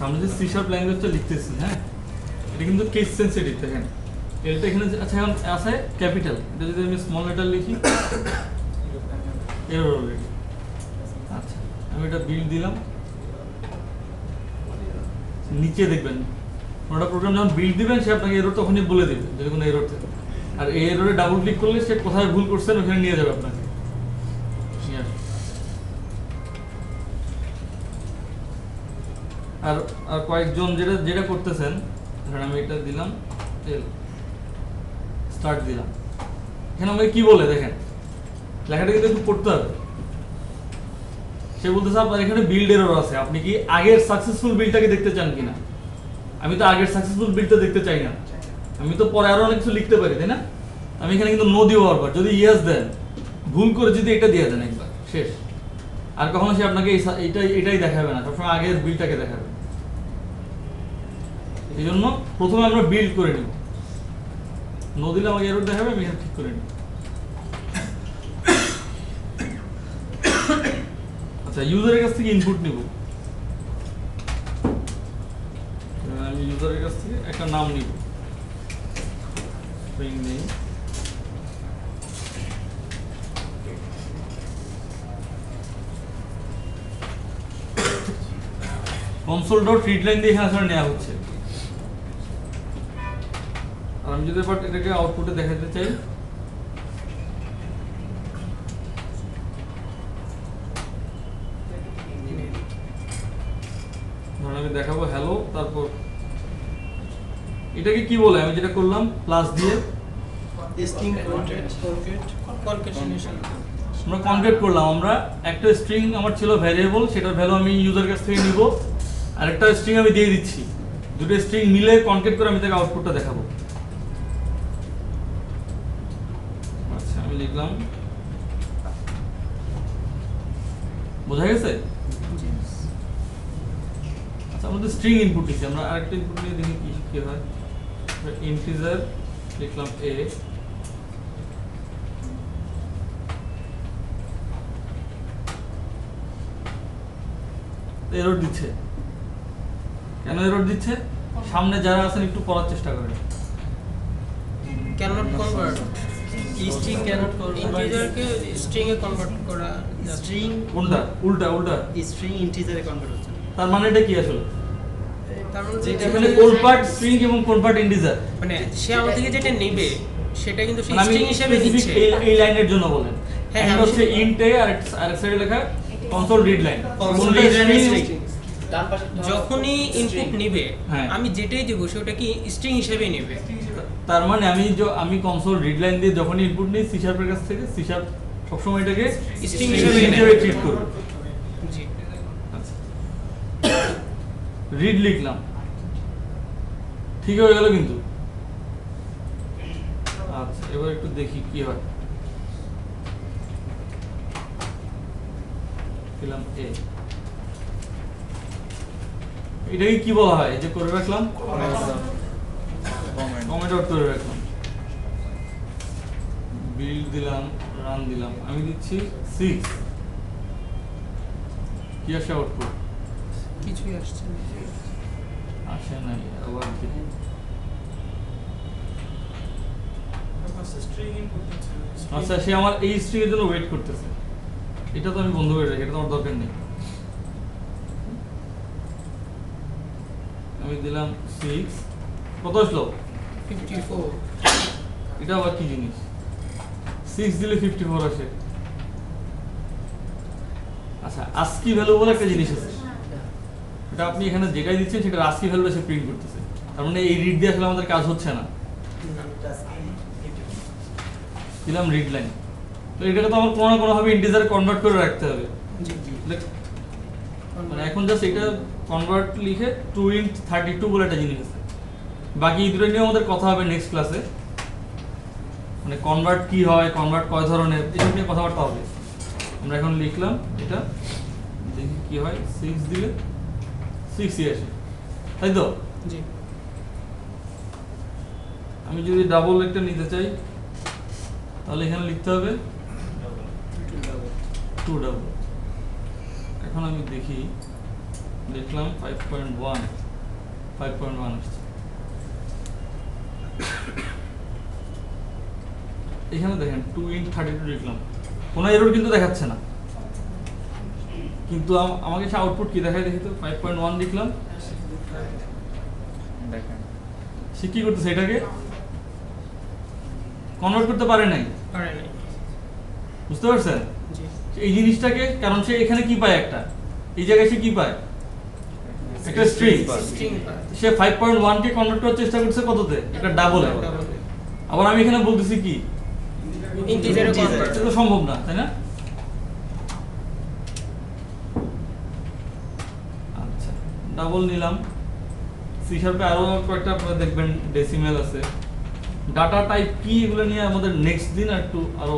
আমরা যে C sharp ল্যাঙ্গুয়েজটা লিখতেছি, হ্যাঁ, এটা কিন্তু কেস সেন্সিটিভ। দেখেন এলটা এখানে আচ্ছা এখন আছে ক্যাপিটাল, এটা যদি আমি স্মল লেটার লিখি এরর অলরেডি। আচ্ছা আমি এটা বিল্ড দিলাম, নিচে দেখবেন ওটা প্রোগ্রাম যখন বিল্ড দিবেন সে আপনাকে এরর তখনই বলে দেবে যদি কোনো এরর থাকে। আর এই এররে ডাবল ক্লিক করলে সে কোথায় ভুল করছেন ওখানে নিয়ে যাবে আপনাকে। আর আর কয়েকজন যেটা যেটা করতেছেন, ধরেন আমি এটা দিলাম এল স্টার্ট দিলাম, এখানে আমাকে কি বলে দেখেন লেখাটা কিন্তু একটু পড়তে হবে। সে বলতেছে আপনার এখানে বিল্ড এরর আছে, আপনি কি আগের সাকসেসফুল বিল্ডটাকে দেখতে চান কিনা? আমি তো আগের সাকসেসফুল বিল্ডটা দেখতে চাই না, আমি তো পরে আরো অনেক কিছু লিখতে পারি, তাই না? আমি এখানে কিন্তু নো দিব বারবার, যদি ইয়েস দেন ভুল করে যদি এটা দিয়ে দেন একবার শেষ, আর কখনো সে আপনাকে এটাই দেখাবে না, সবসময় আগের বিল্ডটাকে দেখাবে। এই জন্য প্রথমে আমরা বিল্ড করে নিব, নো দিলে আমাকে এরর দেখাবে, আমি এখানে ঠিক করে নিব। আচ্ছা ইউজারের কাছ থেকে ইনপুট নিব, আমি ইউজারের কাছ থেকে একটা নাম নিব, স্ট্রিং নেম, console.readline দিয়ে এখানে আসলে নেওয়া হচ্ছে। আর আমি যদি এবার এটাকে আউটপুটে দেখাতে চাই, ধরুন আমি দেখাবো হ্যালো, তারপর এটাকে কি বলে আমি যেটা করলাম প্লাস দিয়ে আমরা কনকেট করলাম। আমরা একটা স্ট্রিং আমার ছিল ভ্যারিয়েবল, সেটার ভ্যালু আমি ইউজার কাছ থেকে নিব, আর একটা স্ট্রিং আমি দিয়ে দিচ্ছি, দুটো স্ট্রিং মিলে কনকেট করে আমি তাকে আউটপুটটা দেখাবো। আচ্ছা আমি লিখলাম, বোঝা গেছে? আচ্ছা আমাদের স্ট্রিং ইনপুট দিচ্ছি, আমরা আরেকটা ইনপুট নিয়ে দেখি কি হয়। ইন্টিজার লিখলাম a, এরর দিচ্ছে। কেন এরর দিচ্ছে? সামনে যারা আছেন একটু পড়ার চেষ্টা করেন। cannot convert string cannot convert integer কে string এ কনভার্ট করা স্ট্রিং উল্টা স্ট্রিং ইন্টিজারে কনভার্ট হচ্ছে না। তার মানে এটা কি আসলে? তার মানে এখানে কোন পার্ট স্ট্রিং এবং কোন পার্ট ইন্টিজার, মানে সে আমার থেকে যেটা নেবে সেটা কিন্তু সে মানে আমি স্ট্রিং হিসেবে দিচ্ছে। এই লাইনের জন্য বলেন, হ্যাঁ, এন্ড আমি হচ্ছে সেটা- ইন্ট এ আর আরেক সাইডে লেখা console read line. Console read line is string। যখনই ইনপুট নেবে হ্যাঁ। আমি যেটাই দেব সেটা কি স্ট্রিং হিসেবেই নেবে। তার মানে আমি কনসোল রিড লাইন দিয়ে যখনই ইনপুট নিই সি শার্পের কাছ থেকে, সি শার্প সবসময় এটাকে স্ট্রিং হিসেবে হিসেবে ট্রিট করবে। জি আচ্ছা রিড লিখলাম, ঠিক হয়ে গেল কিন্তু। আচ্ছা এবার একটু দেখি কি হয়। দিলাম এ, এটাকে কি বলা হয়? এই যে করে রাখলাম কমেন্ট আউট করে রাখলাম, বিল্ড দিলাম, রান দিলাম, আমি দিচ্ছি 6, কি আসে আউটপুট? কিছুই আসছে না। আসে নাই, আবার দেখি। আচ্ছা সে আমার এই স্ট্রিং এর জন্য ওয়েট করতেছে, এটা তো আমি বন্ধ করে রাখি, এটা তো আমার দরকার নেই। আমি দিলাম 6, কত আসলো? 54 এটা আবার কি জিনিস? 6 দিলে 54 আসে। আচ্ছা আস্কি ভ্যালু বলে একটা জিনিস আছে, এটা আপনি এখানে যেটাই দিচ্ছেন সেটা আস্কি ভ্যালু সে প্রিন্ট করতেছে, তার মানে এই রিড দিয়ে আসলে আমাদের কাজ হচ্ছে না। দিলাম রিড লাইন, তো এটাকে তো আমার কোনো না কোনোভাবে ইন্টিজারে কনভার্ট করে রাখতে হবে। জি মানে এখন জাস্ট এটা কনভার্ট লিখে 2 int 32 বলে একটা জিনিস আছে, বাকি এই দুটো নিয়ে আমাদের কথা হবে নেক্সট ক্লাসে। মানে কনভার্ট কি হয়, কনভার্ট কয় ধরনের, এসব নিয়ে কথাবার্তা হবে। আমরা এখন লিখলাম এটা, দেখি কি হয়। 6 দিলে 6ই আসে, তাই তো? জি আমি যদি ডাবল একটা নিতে চাই তাহলে এখানে লিখতে হবে 2 ডাবল। এখন আমি দেখি লিখলাম 5.1 5.1 আসছে। এখানে দেখেন 2 × 32 লিখলাম, কোনো এরর কিন্তু দেখাচ্ছে না, কিন্তু আমাকে সে আউটপুট কি দেখায় দেখি তো। 5.1 লিখলাম, দেখেন সে কি করতেছে, এটাকে কনভার্ট করতে পারে নাই, পারে নাই। বুঝতে পারছেন জি এই জিনিসটাকে? কারণ সে এখানে কি পায়, একটা এই জায়গায় সে কি পায়, একটা স্ট্রিং। স্ট্রিং পায়। সে 5.1 কে কনভার্ট করার চেষ্টা করছে কততে, একটা ডাবলে। আবার আমি এখানে বলতেছি কি ইন্টিজারে কনভার্ট। এটা তো সম্ভব না, তাই না? আচ্ছা, ডাবল নিলাম। সি শার্পে আরো কয়েকটা আপনারা দেখবেন ডেসিমেল আছে, ডাটা টাইপ কি, এগুলো নিয়ে আমাদের নেক্সট দিন একটু আরো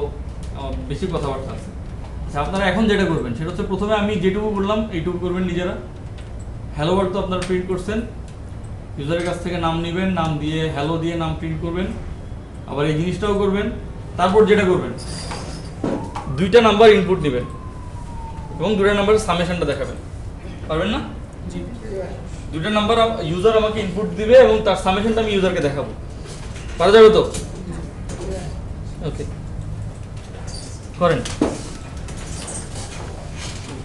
বেশি কথাবার্তা আছে। আচ্ছা, আপনারা এখন যেটা করবেন সেটা হচ্ছে, প্রথমে আমি যেটুকু করলাম এইটুকু করবেন নিজেরা। হ্যালো ওয়ার্ড তো আপনারা প্রিন্ট করছেন, ইউজারের কাছ থেকে নাম নেবেন, নাম দিয়ে হ্যালো দিয়ে নাম প্রিন্ট করবেন। আবার এই জিনিসটাও করবেন। তারপর যেটা করবেন, দুইটা নাম্বার ইনপুট নেবেন এবং দুইটা নাম্বারের সামেশনটা দেখাবেন। পারবেন না? জি দুইটা নাম্বার ইউজার আমাকে ইনপুট দিবে এবং তার সামেশনটা আমি ইউজারকে দেখাবো। পারা যাবে তো? ওকে, করেন।